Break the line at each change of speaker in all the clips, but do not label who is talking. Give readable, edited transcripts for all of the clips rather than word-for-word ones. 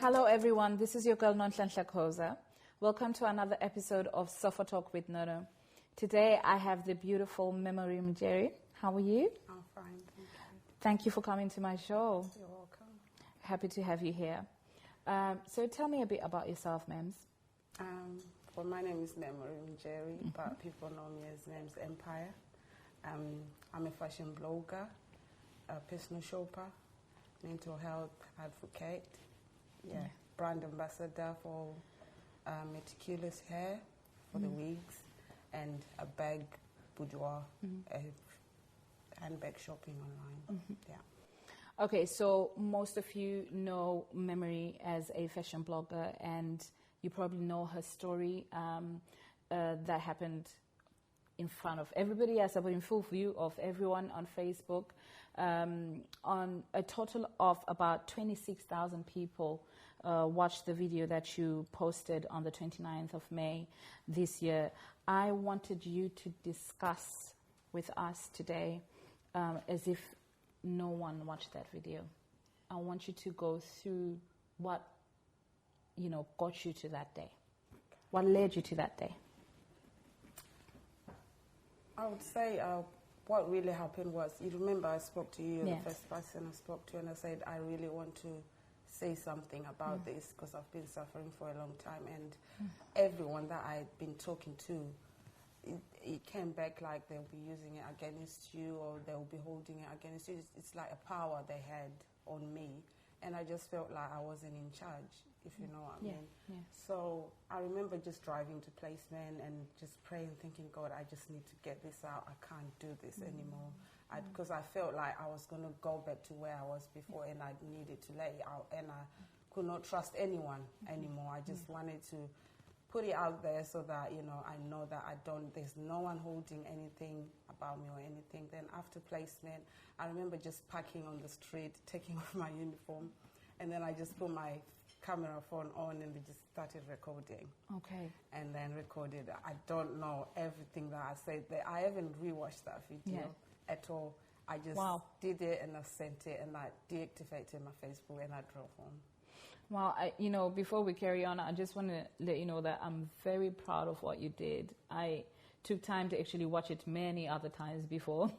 Hello everyone, this is your girl Nonhlanhla Khoza. Welcome to another episode of Sofa Talk with Nono. Today I have the beautiful Memms Jerry. How are you?
I'm fine, thank you.
Thank you for coming to my show.
You're welcome.
Happy to have you here. So tell me a bit about yourself, Memms.
Well, my name is Memms Jerry, but people know me as Memms Empire. I'm a fashion blogger, a personal shopper, mental health advocate, brand ambassador for meticulous hair for the wigs, and a bag boudoir, handbag shopping online.
Okay, so most of you know Memory as a fashion blogger, and you probably know her story that happened in front of everybody, as in full view of everyone on Facebook. On a total of about 26,000 people watched the video that you posted on the 29th of May this year. I wanted you to discuss with us today as if no one watched that video. I want you to go through what, got you to that day. What led you to that day?
I would say what really happened was, you remember I spoke to you, the first person I spoke to, and I said, I really want to say something about this because I've been suffering for a long time, and everyone that I'd been talking to, it came back like they'll be using it against you, or they'll be holding it against you. It's like a power they had on me, and I just felt like I wasn't in charge, if you know what I mean. Yeah. So I remember just driving to placement and just praying, thinking, God, I just need to get this out. I can't do this anymore. Because I felt like I was going to go back to where I was before, and I needed to let it out, and I could not trust anyone anymore. I just wanted to put it out there so that, I know that there's no one holding anything about me or anything. Then after placement, I remember just parking on the street, taking off my uniform, and then I just put my camera phone on and we just started recording.
Okay.
And then recorded. I don't know everything that I said there. I haven't rewatched that video at all. I just did it and I sent it and I deactivated my Facebook and I drove home.
Well, before we carry on, I just want to let you know that I'm very proud of what you did. I took time to actually watch it many other times before.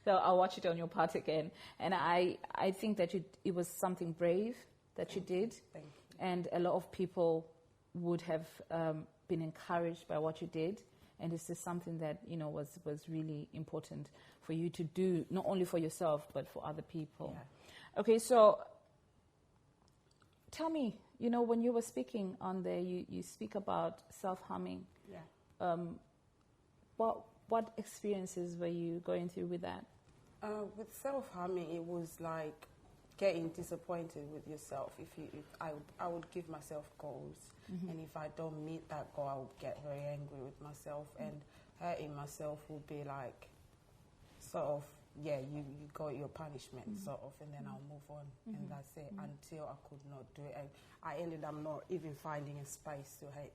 So I'll watch it on your part again. And I think that it was something brave that you did.
Thank you.
And a lot of people would have been encouraged by what you did. And this is something that, was really important for you to do, not only for yourself, but for other people. Yeah. Okay, so tell me, when you were speaking on there, you speak about self-harming.
Yeah.
What experiences were you going through with that?
With self-harming, it was like getting disappointed with yourself. I would give myself goals, and if I don't meet that goal, I would get very angry with myself, and hurting myself would be like, sort of, you got your punishment, sort of, and then I'll move on, and that's it, until I could not do it. And I ended up not even finding a space to hurt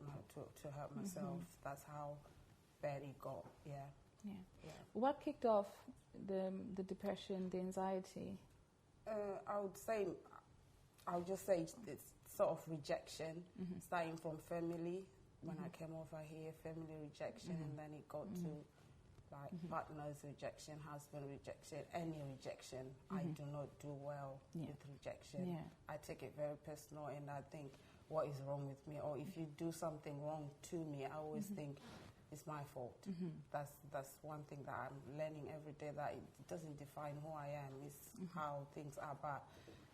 myself. That's how bad it got. Yeah.
What kicked off the depression, the anxiety?
I would just say it's sort of rejection, starting from family. When I came over here, family rejection, and then it got to partner's rejection, husband rejection, any rejection. I do not do well with rejection. I take it very personal, and I think, what is wrong with me? Or if you do something wrong to me, I always think it's my fault. That's one thing that I'm learning every day, that it doesn't define who I am, it's how things are. But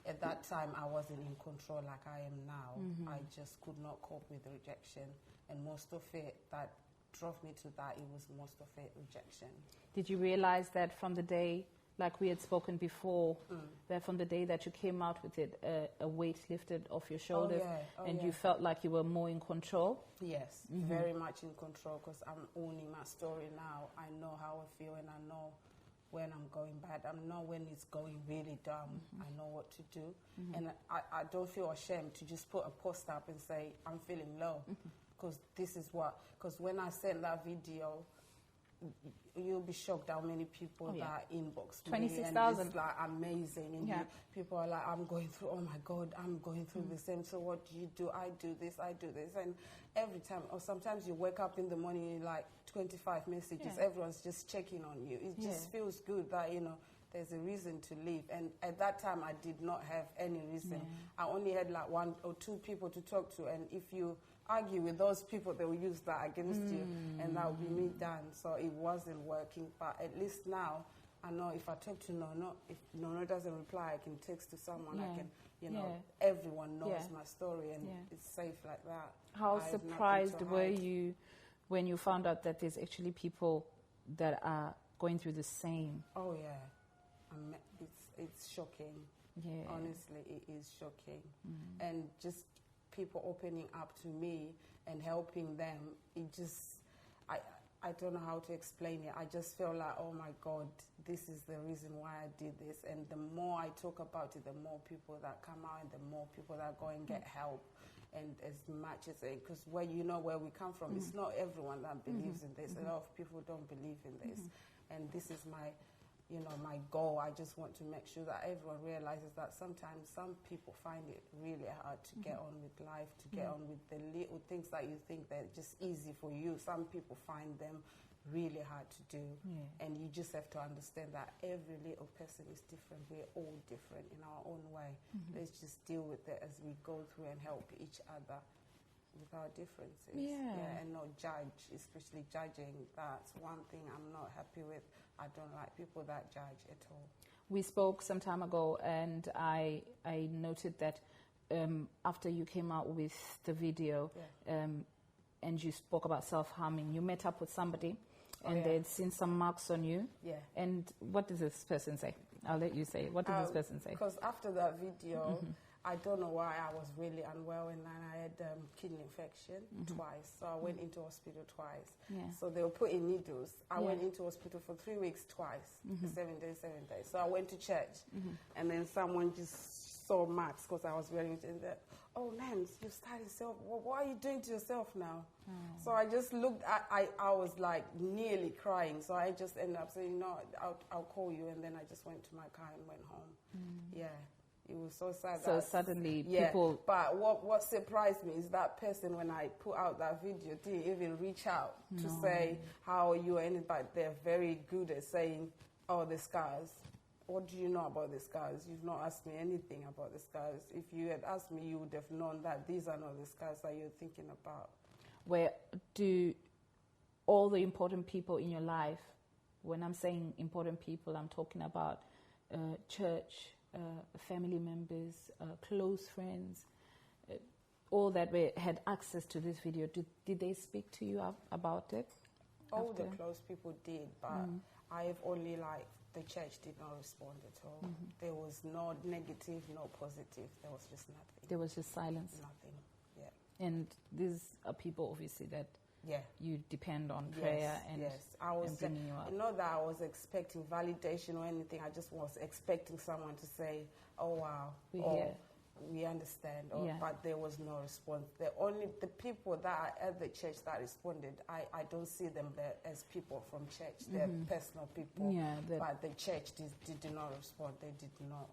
at that time, I wasn't in control like I am now. I just could not cope with the rejection, and most of it that drove me to that, it was most of it rejection. Did
you realize that from the day, like we had spoken before, that from the day that you came out with it, a weight lifted off your shoulders, and you felt like you were more in control?
Yes, very much in control, because I'm owning my story now. I know how I feel, and I know when I'm going bad. I know when it's going really dumb. I know what to do. And I don't feel ashamed to just put a post up and say, I'm feeling low. Because this is what, because when I sent that video, you'll be shocked how many people that inbox
26,000.
It's like amazing, and people are like, I'm going through. Oh my God, I'm going through the same. So what do you do? I do this, and every time, or sometimes you wake up in the morning, you're like 25 messages. Everyone's just checking on you. It just feels good that there's a reason to live. And at that time, I did not have any reason. I only had like 1 or 2 people to talk to, and if you argue with those people, they will use that against you, and that will be me done. So it wasn't working, but at least now I know if I talk to Nono, if Nono doesn't reply, I can text to someone. I can, everyone knows my story, and it's safe like that.
How surprised were you when you found out that there's actually people that are going through the same?
Oh yeah, it's shocking. Yeah, honestly, it is shocking, and just people opening up to me and helping them, it just, I don't know how to explain it. I just feel like, oh my God, this is the reason why I did this. And the more I talk about it, the more people that come out and the more people that go and get help. And as much as it, because where where we come from, it's not everyone that believes in this. A lot of people don't believe in this. And this is my my goal. I just want to make sure that everyone realizes that sometimes some people find it really hard to get on with life, to get on with the little things that you think they're just easy for you. Some people find them really hard to do. And you just have to understand that every little person is different. We're all different in our own way. Let's just deal with it as we go through and help each other with our differences. And not judge, especially judging. That's one thing I'm not happy with. I don't like people that judge at all.
We spoke some time ago, and I noted that after you came out with the video, and you spoke about self-harming, you met up with somebody, and they'd seen some marks on you. And what did this person say? I'll let you say. What did this person say?
Because after that video, I don't know why I was really unwell, and then I had kidney infection twice. So I went into hospital twice. So they were putting needles. I went into hospital for 3 weeks twice, 7 days. So I went to church, and then someone just saw marks because I was wearing it, and said, "Oh, Memms, you started self. What are you doing to yourself now?" So I just looked. I was like nearly crying. So I just ended up saying, "No, I'll call you," and then I just went to my car and went home. It was so sad.
So suddenly people...
But what surprised me is that person, when I put out that video, didn't even reach out to say, how are you? But they're very good at saying, oh, the scars. What do you know about the scars? You've not asked me anything about the scars. If you had asked me, you would have known that these are not the scars that you're thinking about.
Where do all the important people in your life, when I'm saying important people, I'm talking about church, family members, close friends, all that had access to this video, did they speak to you about it?
All the close people did, but I've only the church did not respond at all. There was no negative, no positive. There was just nothing.
There was just silence.
Nothing.
And these are people obviously that you depend on prayer and
I was
bringing you up.
Not that I was expecting validation or anything. I just was expecting someone to say, "Oh wow," "We understand," but there was no response. The people that are at the church that responded, I don't see them there as people from church. They're personal people. But the church did not respond. They did not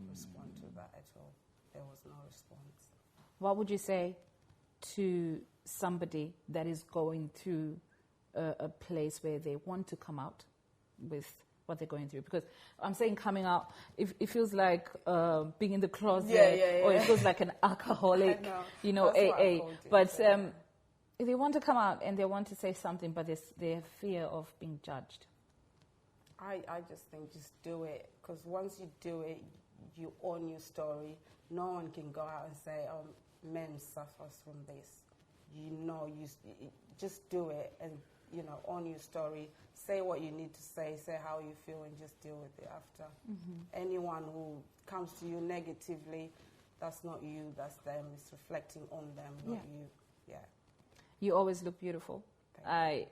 respond to that at all. There was no response.
What would you say to somebody that is going through a place where they want to come out with what they're going through? Because I'm saying coming out, it feels like being in the closet, or it feels like an alcoholic, AA. But if they want to come out and they want to say something, but they have fear of being judged.
I just think just do it, because once you do it, you own your story. No one can go out and say, "Oh, Memms suffers from this." You just do it and, own your story. Say what you need to say how you feel, and just deal with it after. Anyone who comes to you negatively, that's not you, that's them. It's reflecting on them, not you.
You always look beautiful. I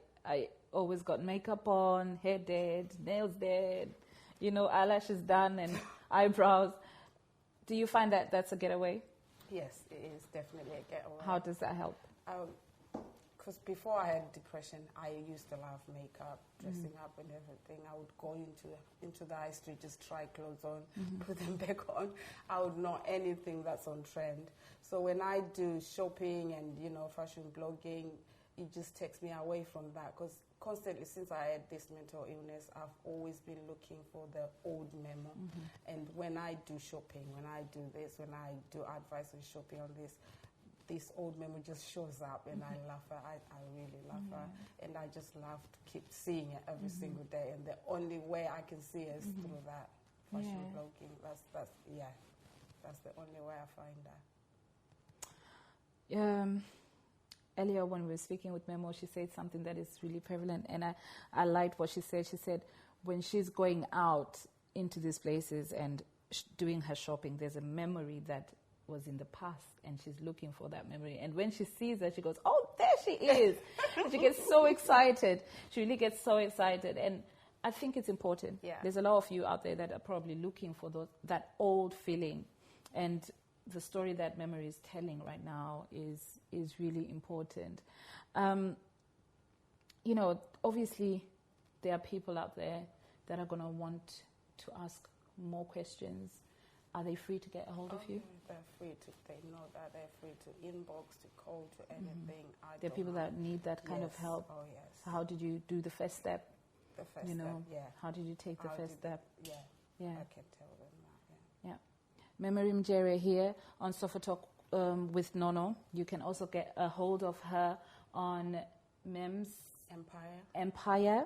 always got makeup on, hair dead, nails dead, eyelashes done and eyebrows. Do you find that that's a getaway?
Yes, it is definitely a getaway.
How does that help?
because before I had depression, I used to love makeup, dressing up and everything. I would go into the high street, just try clothes on, put them back on. I would know anything that's on trend. So when I do shopping and, you know, fashion blogging, it just takes me away from that, because constantly, since I had this mental illness, I've always been looking for the old memo. And when I do shopping, when I do this, when I do advice on shopping on this old memo just shows up, and I love her. I really love her, and I just love to keep seeing it every single day. And the only way I can see it is through that fashion blogging. That's the only way I find that.
Earlier when we were speaking with Memo, she said something that is really prevalent, and I liked what she said. She said when she's going out into these places and doing her shopping, there's a memory that was in the past, and she's looking for that memory. And when she sees her, she goes, oh, there she is. And she gets so excited. She really gets so excited. And I think it's important.
Yeah.
There's a lot of you out there that are probably looking for that old feeling. And the story that Memory is telling right now is really important. You know, obviously, there are people out there that are going to want to ask more questions. Are they free to get a hold of you?
They're free to. They know that they're free to inbox, to call, to anything.
There are people that need that kind of help.
Oh, yes.
So how did you do the first step?
The first step, yeah.
How did you take the first step?
Yeah. I can tell them that,
yeah. Memory Mjere here on Sofa Talk with Nono. You can also get a hold of her on Memms Empire.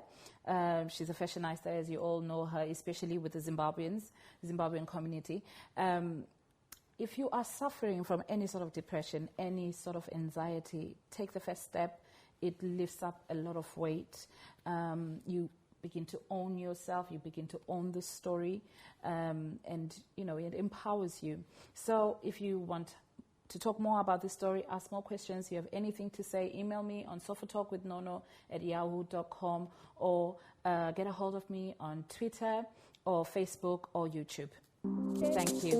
She's a fashionista, as you all know her, especially with the Zimbabwean community. If you are suffering from any sort of depression, any sort of anxiety, take the first step. It lifts up a lot of weight. You begin to own yourself. You begin to own the story, and you know, it empowers you. So if you want to talk more about this story, ask more questions, you have anything to say, email me on sofatalkwithnono@yahoo.com, or get a hold of me on Twitter or Facebook or YouTube. Thank you.